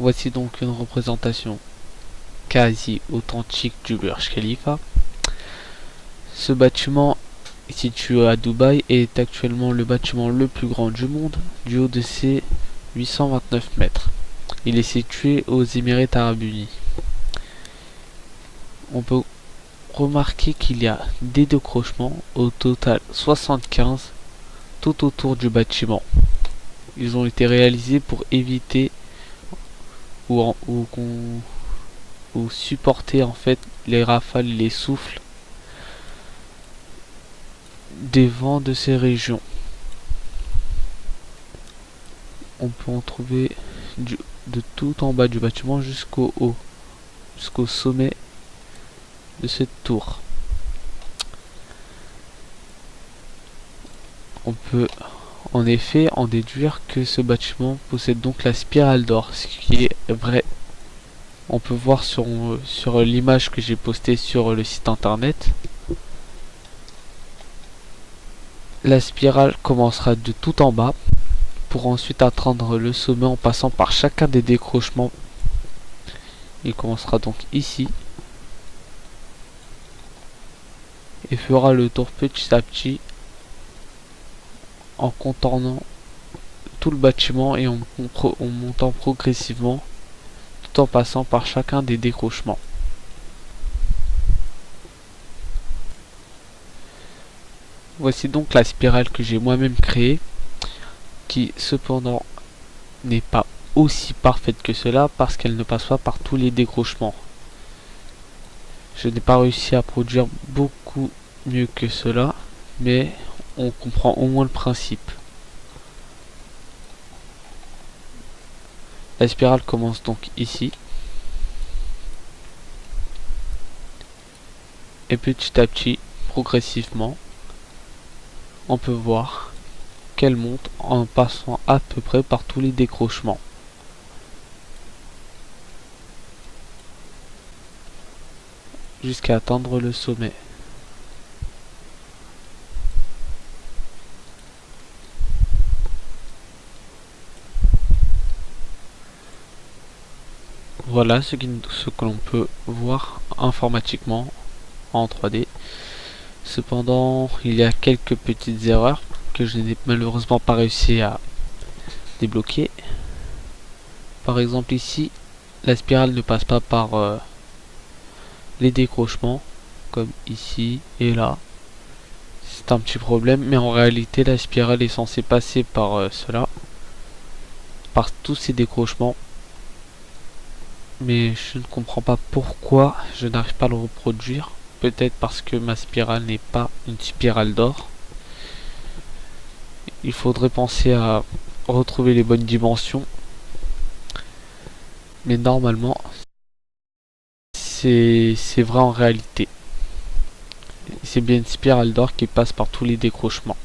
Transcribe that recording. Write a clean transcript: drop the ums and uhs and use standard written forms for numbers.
Voici donc une représentation quasi authentique du Burj Khalifa. Ce bâtiment situé à Dubaï est actuellement le bâtiment le plus grand du monde, du haut de ses 829 mètres. Il est situé aux Émirats Arabes Unis. On peut remarquer qu'il y a des décrochements, au total 75, tout autour du bâtiment. Ils ont été réalisés pour éviter ou supporter en fait les rafales et les souffles des vents de ces régions. On peut en trouver de tout en bas du bâtiment jusqu'au haut, jusqu'au sommet de cette tour. On peut en effet en déduire que ce bâtiment possède donc la spirale d'or, ce qui est vrai. On peut voir sur l'image que j'ai postée sur le site internet. La spirale commencera de tout en bas pour ensuite atteindre le sommet en passant par chacun des décrochements. Il commencera donc ici et fera le tour petit à petit en contournant tout le bâtiment et en montant progressivement tout en passant par chacun des décrochements. Voici donc la spirale que j'ai moi-même créée, qui cependant n'est pas aussi parfaite que cela parce qu'elle ne passe pas par tous les décrochements. Je n'ai pas réussi à produire beaucoup mieux que cela, mais on comprend au moins le principe. La spirale commence donc ici. Et petit à petit, progressivement, on peut voir qu'elle monte en passant à peu près par tous les décrochements. Jusqu'à atteindre le sommet. Voilà ce que l'on peut voir informatiquement en 3D. Cependant, il y a quelques petites erreurs que je n'ai malheureusement pas réussi à débloquer. Par exemple ici, la spirale ne passe pas par les décrochements, comme ici et là. C'est un petit problème, mais en réalité la spirale est censée passer par cela, par tous ces décrochements. Mais je ne comprends pas pourquoi je n'arrive pas à le reproduire. Peut-être parce que ma spirale n'est pas une spirale d'or. Il faudrait penser à retrouver les bonnes dimensions. Mais normalement, c'est vrai en réalité. C'est bien une spirale d'or qui passe par tous les décrochements.